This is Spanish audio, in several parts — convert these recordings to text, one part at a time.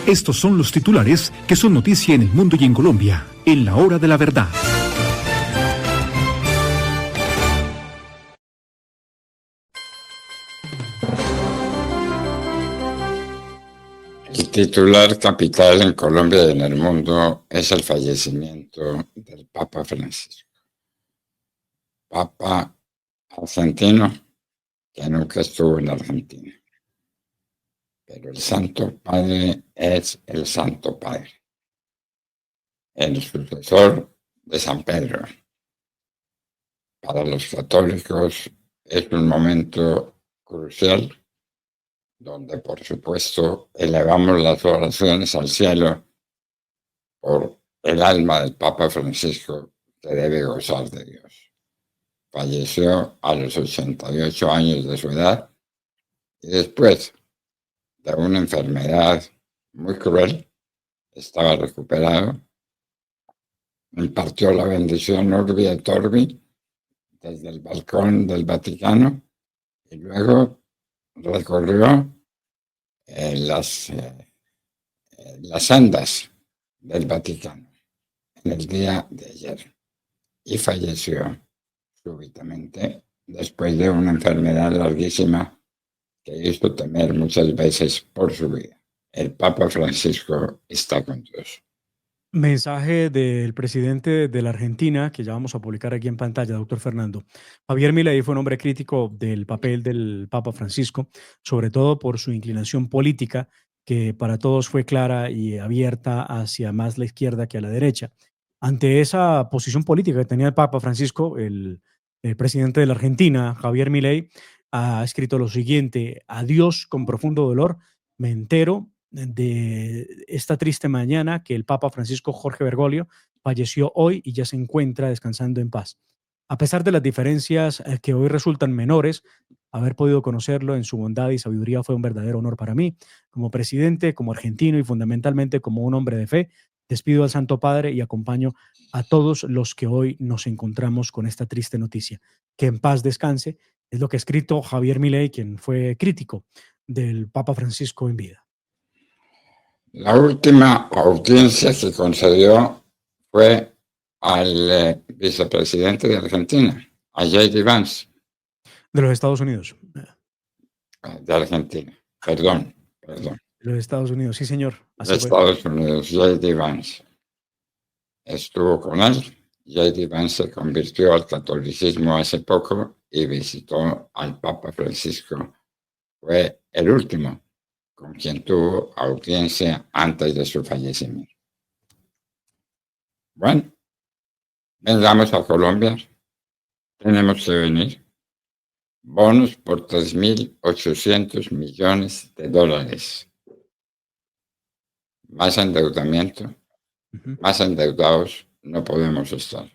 Estos son los titulares que son noticia en el mundo y en Colombia, en la hora de la verdad. El titular capital en Colombia y en el mundo es el fallecimiento del Papa Francisco. Papa argentino que nunca estuvo en Argentina. Pero el Santo Padre es el Santo Padre, el sucesor de San Pedro. Para los católicos es un momento crucial donde, por supuesto, elevamos las oraciones al cielo por el alma del Papa Francisco, que debe gozar de Dios. Falleció a los 88 años de su edad y después de una enfermedad muy cruel, estaba recuperado, impartió la bendición Urbi et Orbi desde el balcón del Vaticano y luego recorrió las sendas del Vaticano en el día de ayer y falleció súbitamente después de una enfermedad larguísima que hizo temer muchas veces por su vida. El Papa Francisco está con Dios. Mensaje del presidente de la Argentina, que ya vamos a publicar aquí en pantalla, doctor Fernando. Javier Milei fue un hombre crítico del papel del Papa Francisco, sobre todo por su inclinación política, que para todos fue clara y abierta hacia más la izquierda que a la derecha. Ante esa posición política que tenía el Papa Francisco, el presidente de la Argentina, Javier Milei, ha escrito lo siguiente: adiós con profundo dolor, me entero de esta triste mañana que el Papa Francisco Jorge Bergoglio falleció hoy y ya se encuentra descansando en paz. A pesar de las diferencias que hoy resultan menores, haber podido conocerlo en su bondad y sabiduría fue un verdadero honor para mí. Como presidente, como argentino y fundamentalmente como un hombre de fe, despido al Santo Padre y acompaño a todos los que hoy nos encontramos con esta triste noticia. Que en paz descanse, es lo que ha escrito Javier Milei, quien fue crítico del Papa Francisco en vida. La última audiencia que concedió fue al vicepresidente de Argentina, a J.D. Vance. De los Estados Unidos. De Argentina, perdón. De los Estados Unidos, sí, señor. De Estados Unidos, J.D. Vance. Estuvo con él. J.D. Vance se convirtió al catolicismo hace poco y visitó al Papa Francisco. Fue el último con quien tuvo audiencia antes de su fallecimiento. Bueno, vengamos a Colombia. Tenemos que venir. Bonos por 3.800 millones de dólares. Más endeudamiento, más endeudados no podemos estar.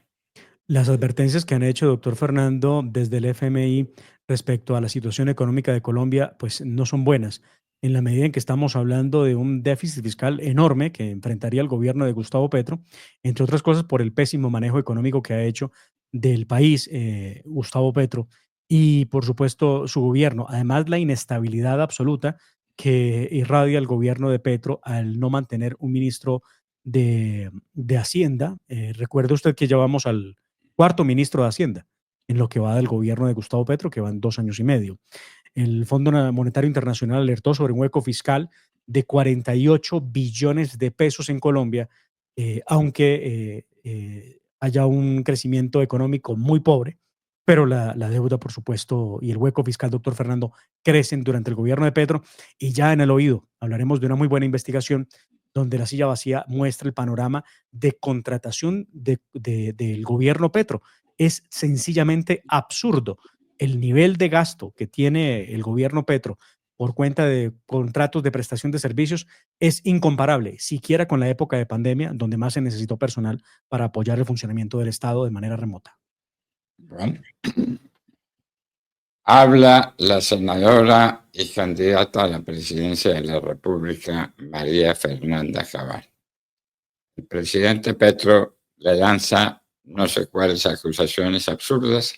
Las advertencias que han hecho, doctor Fernando, desde el FMI respecto a la situación económica de Colombia, pues no son buenas, en la medida en que estamos hablando de un déficit fiscal enorme que enfrentaría el gobierno de Gustavo Petro, entre otras cosas por el pésimo manejo económico que ha hecho del país Gustavo Petro y, por supuesto, su gobierno. Además, la inestabilidad absoluta que irradia el gobierno de Petro al no mantener un ministro de Hacienda. Recuerde usted que ya vamos al cuarto ministro de Hacienda en lo que va del gobierno de Gustavo Petro, que van 2 años y medio. El Fondo Monetario Internacional alertó sobre un hueco fiscal de 48 billones de pesos en Colombia, aunque haya un crecimiento económico muy pobre, pero la deuda, por supuesto, y el hueco fiscal, doctor Fernando, crecen durante el gobierno de Petro. Y ya en el oído hablaremos de una muy buena investigación donde la silla vacía muestra el panorama de contratación del gobierno Petro. Es sencillamente absurdo el nivel de gasto que tiene el gobierno Petro por cuenta de contratos de prestación de servicios. Es incomparable, siquiera con la época de pandemia, donde más se necesitó personal para apoyar el funcionamiento del Estado de manera remota. Bueno, habla la senadora y candidata a la presidencia de la República, María Fernanda Cabal. El presidente Petro le lanza no sé cuáles acusaciones absurdas.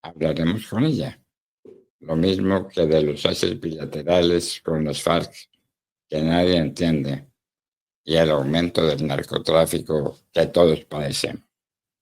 Hablaremos con ella. Lo mismo que de los haces bilaterales con las FARC que nadie entiende y el aumento del narcotráfico que todos padecemos.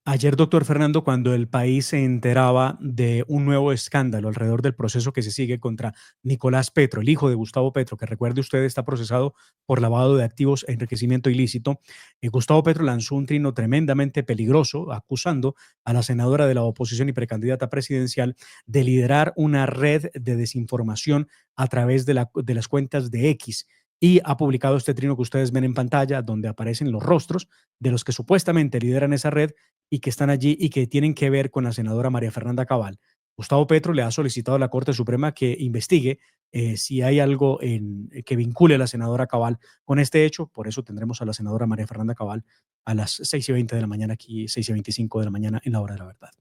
Ayer, doctor Fernando, cuando el país se enteraba de un nuevo escándalo alrededor del proceso que se sigue contra Nicolás Petro, el hijo de Gustavo Petro, que recuerde usted está procesado por lavado de activos e enriquecimiento ilícito, Gustavo Petro lanzó un trino tremendamente peligroso acusando a la senadora de la oposición y precandidata presidencial de liderar una red de desinformación a través de las cuentas de X. Y ha publicado este trino que ustedes ven en pantalla, donde aparecen los rostros de los que supuestamente lideran esa red y que están allí y que tienen que ver con la senadora María Fernanda Cabal. Gustavo Petro le ha solicitado a la Corte Suprema que investigue si hay algo que vincule a la senadora Cabal con este hecho. Por eso tendremos a la senadora María Fernanda Cabal a las 6:20 de la mañana aquí, 6:25 de la mañana en la hora de la verdad.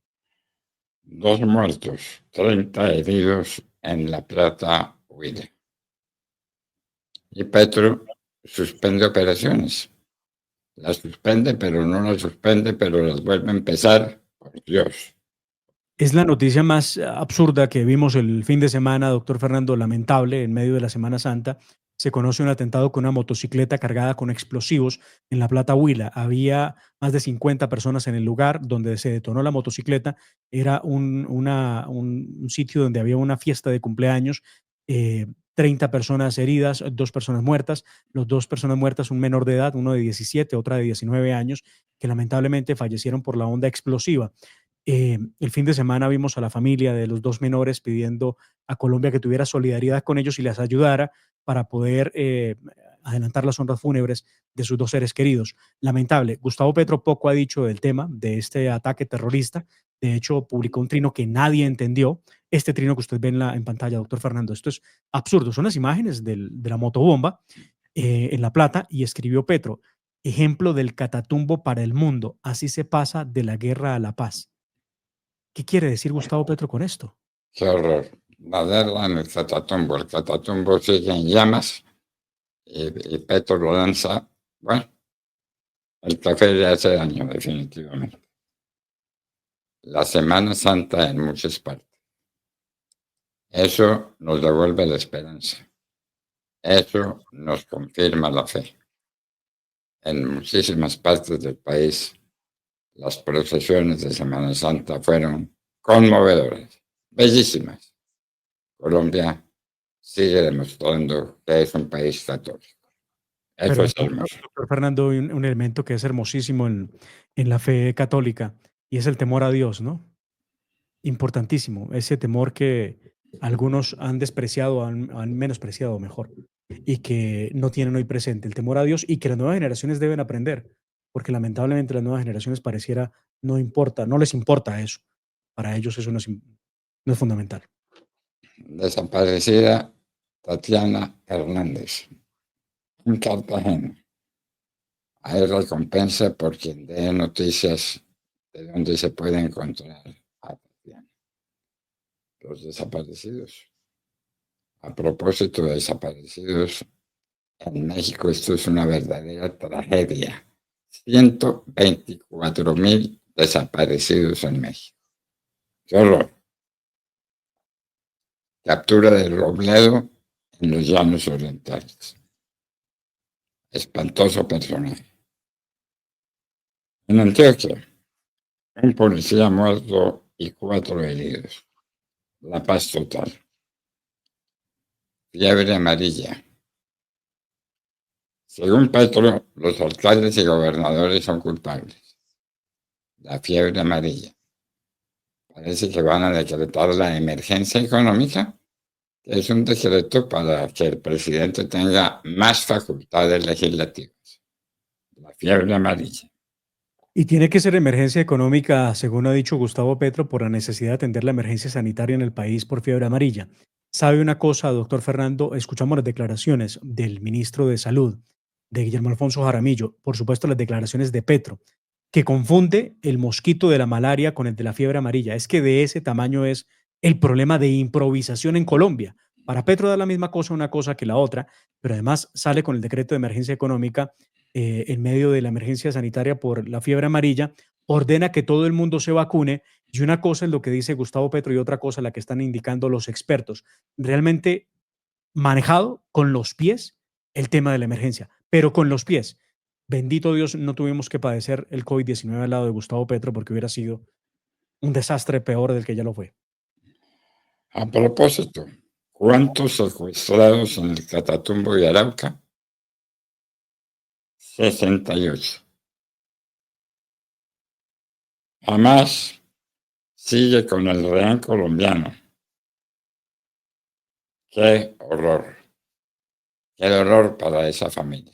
2 muertos, 30 heridos en La Plata, Huila. Y Petro suspende operaciones. Las suspende, pero no las suspende, pero las vuelve a empezar. Por Dios. Es la noticia más absurda que vimos el fin de semana, doctor Fernando, lamentable, en medio de la Semana Santa. Se conoce un atentado con una motocicleta cargada con explosivos en La Plata, Huila. Había más de 50 personas en el lugar donde se detonó la motocicleta. Era un sitio donde había una fiesta de cumpleaños. 30 personas heridas, 2 personas muertas. Los 2 personas muertas, un menor de edad, uno de 17, otra de 19 años, que lamentablemente fallecieron por la onda explosiva. El fin de semana vimos a la familia de los 2 menores pidiendo a Colombia que tuviera solidaridad con ellos y les ayudara para poder adelantar las honras fúnebres de sus 2 seres queridos. Lamentable. Gustavo Petro poco ha dicho del tema de este ataque terrorista. De hecho, publicó un trino que nadie entendió. Este trino que usted ve en pantalla, doctor Fernando, esto es absurdo. Son las imágenes de la motobomba en La Plata y escribió Petro, ejemplo del catatumbo para el mundo. Así se pasa de la guerra a la paz. ¿Qué quiere decir Gustavo Petro con esto? Qué horror. La guerra en el Catatumbo. El Catatumbo sigue en llamas y Petro lo lanza. Bueno, el café le hace daño, definitivamente. La Semana Santa en muchas partes. Eso nos devuelve la esperanza. Eso nos confirma la fe. En muchísimas partes del país, las procesiones de Semana Santa fueron conmovedoras, bellísimas. Colombia sigue demostrando que es un país católico. Eso Pero es hermoso. doctor Fernando, hay un elemento que es hermosísimo en la fe católica y es el temor a Dios, ¿no? Importantísimo, ese temor que algunos han despreciado, han menospreciado mejor y que no tienen hoy presente, el temor a Dios y que las nuevas generaciones deben aprender, porque lamentablemente las nuevas generaciones pareciera no les importa eso. Para ellos eso no es fundamental. Desaparecida Tatiana Hernández, en Cartagena. Hay recompensa por quien dé noticias de dónde se puede encontrar a Tatiana. Los desaparecidos. A propósito de desaparecidos, en México esto es una verdadera tragedia. 124,000 desaparecidos en México. ¡Qué horror! Captura de Robledo en los Llanos Orientales. Espantoso personaje. En Antioquia, un policía muerto y 4 heridos. La paz total. Fiebre amarilla. Según Petro, los alcaldes y gobernadores son culpables. La fiebre amarilla. Parece que van a decretar la emergencia económica, que es un decreto para que el presidente tenga más facultades legislativas. La fiebre amarilla. Y tiene que ser emergencia económica, según ha dicho Gustavo Petro, por la necesidad de atender la emergencia sanitaria en el país por fiebre amarilla. ¿Sabe una cosa, doctor Fernando? Escuchamos las declaraciones del ministro de Salud, de Guillermo Alfonso Jaramillo, por supuesto las declaraciones de Petro, que confunde el mosquito de la malaria con el de la fiebre amarilla. Es que de ese tamaño es el problema de improvisación en Colombia. Para Petro da la misma cosa una cosa que la otra, pero además sale con el decreto de emergencia económica en medio de la emergencia sanitaria por la fiebre amarilla, ordena que todo el mundo se vacune y una cosa es lo que dice Gustavo Petro y otra cosa la que están indicando los expertos. Realmente manejado con los pies el tema de la emergencia, pero con los pies. Bendito Dios, no tuvimos que padecer el COVID-19 al lado de Gustavo Petro porque hubiera sido un desastre peor del que ya lo fue. A propósito, ¿cuántos secuestrados en el Catatumbo y Arauca? 68. Jamás sigue con el rehén colombiano. ¡Qué horror! ¡Qué dolor para esa familia!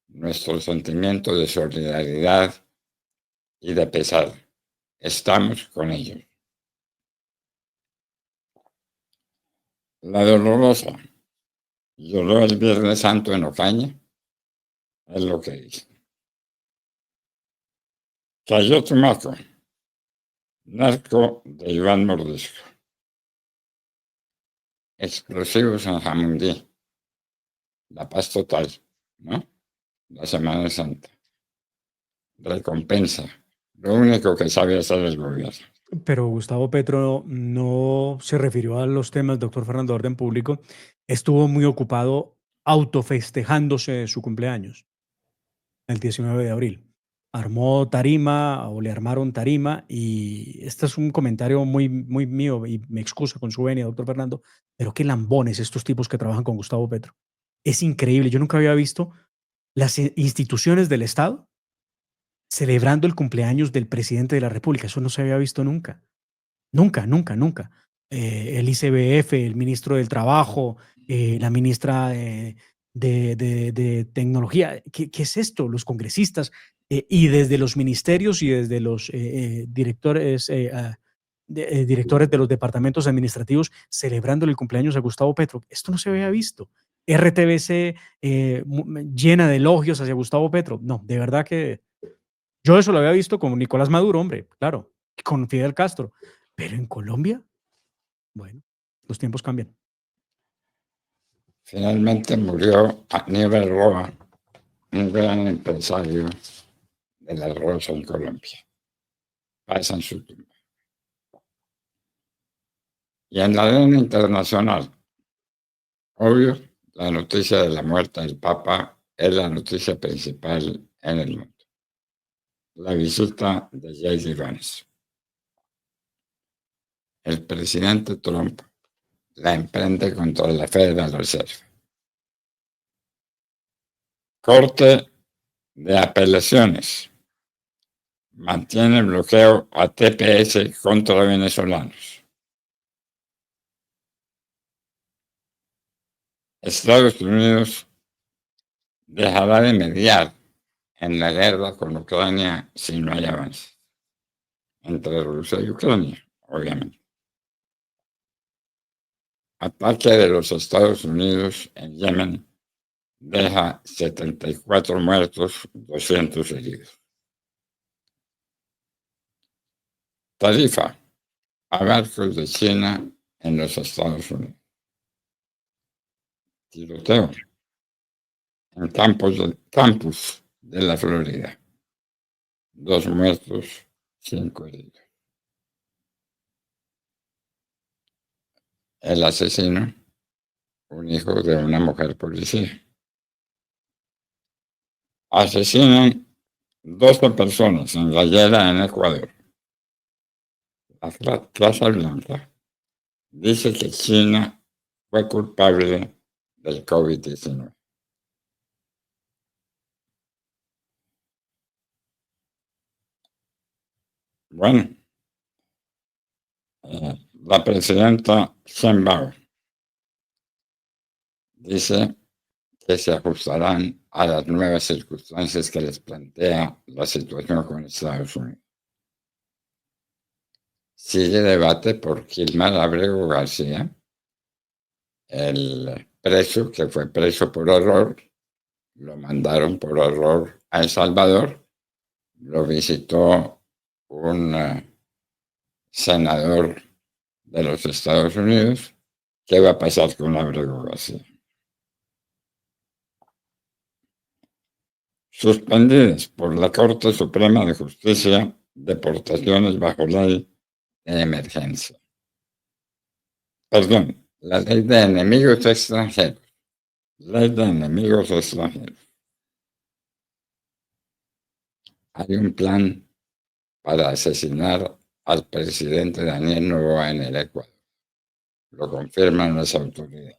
Nuestro sentimiento de solidaridad y de pesar. Estamos con ellos. La Dolorosa lloró el Viernes Santo en Ocaña, es lo que dice. Cayó Tumaco, narco de Iván Mordisco. Explosivos en Jamundí. La paz total, ¿no? La Semana Santa. Recompensa. Lo único que sabe hacer el gobierno. Pero Gustavo Petro no se refirió a los temas, doctor Fernando, de orden público. Estuvo muy ocupado autofestejándose su cumpleaños, el 19 de abril. Armó tarima o le armaron tarima y este es un comentario muy, muy mío y me excusa con su venia, doctor Fernando, pero qué lambones estos tipos que trabajan con Gustavo Petro. Es increíble. Yo nunca había visto las instituciones del Estado celebrando el cumpleaños del presidente de la República. Eso no se había visto nunca. Nunca, nunca, nunca. El ICBF, el ministro del Trabajo, la ministra de Tecnología. ¿Qué es esto? Los congresistas y desde los ministerios y desde los directores directores de los departamentos administrativos celebrándole el cumpleaños a Gustavo Petro. Esto no se había visto. RTBC llena de elogios hacia Gustavo Petro. No, de verdad que yo eso lo había visto con Nicolás Maduro, hombre, claro, con Fidel Castro. Pero en Colombia, bueno, los tiempos cambian. Finalmente murió Aníbal Roa, un gran empresario del arroz en Colombia. Pasa en su tumba. Y en la arena internacional, obvio, la noticia de la muerte del Papa es la noticia principal en el mundo. La visita de J.D. Vance. El presidente Trump la emprende contra la Federal Reserve. Corte de Apelaciones mantiene el bloqueo a TPS contra venezolanos. Estados Unidos dejará de mediar en la guerra con Ucrania si no hay avance. Entre Rusia y Ucrania, obviamente. Ataque de los Estados Unidos en Yemen deja 74 muertos, 200 heridos. Tarifa a barcos de China en los Estados Unidos. Tiroteo en campus de la Florida. 2 muertos, 5 heridos. El asesino, un hijo de una mujer policía. Asesinan 12 personas en Rayera, en Ecuador. La Casa Blanca dice que China fue culpable del COVID-19. Bueno, la presidenta Sheinbaum dice que se ajustarán a las nuevas circunstancias que les plantea la situación con Estados Unidos. Sigue debate por Gilmar Abrego García, el preso que fue preso por error, lo mandaron por error a El Salvador, lo visitó un senador de los Estados Unidos. ¿Qué va a pasar con Abrego García? Suspendidas por la Corte Suprema de Justicia deportaciones bajo ley de emergencia. Perdón, la ley de enemigos extranjeros, Ley de enemigos extranjeros. Hay un plan para asesinar al presidente Daniel Noboa en el Ecuador. Lo confirman las autoridades.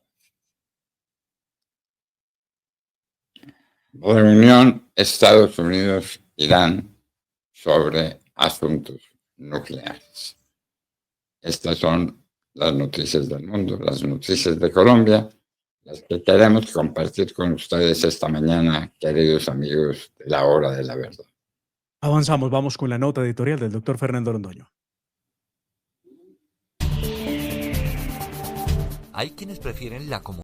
Reunión Estados Unidos-Irán sobre asuntos nucleares. Estas son las noticias del mundo, las noticias de Colombia, las que queremos compartir con ustedes esta mañana, queridos amigos de la Hora de la Verdad. Avanzamos, vamos con la nota editorial del doctor Fernando Londoño. Hay quienes prefieren la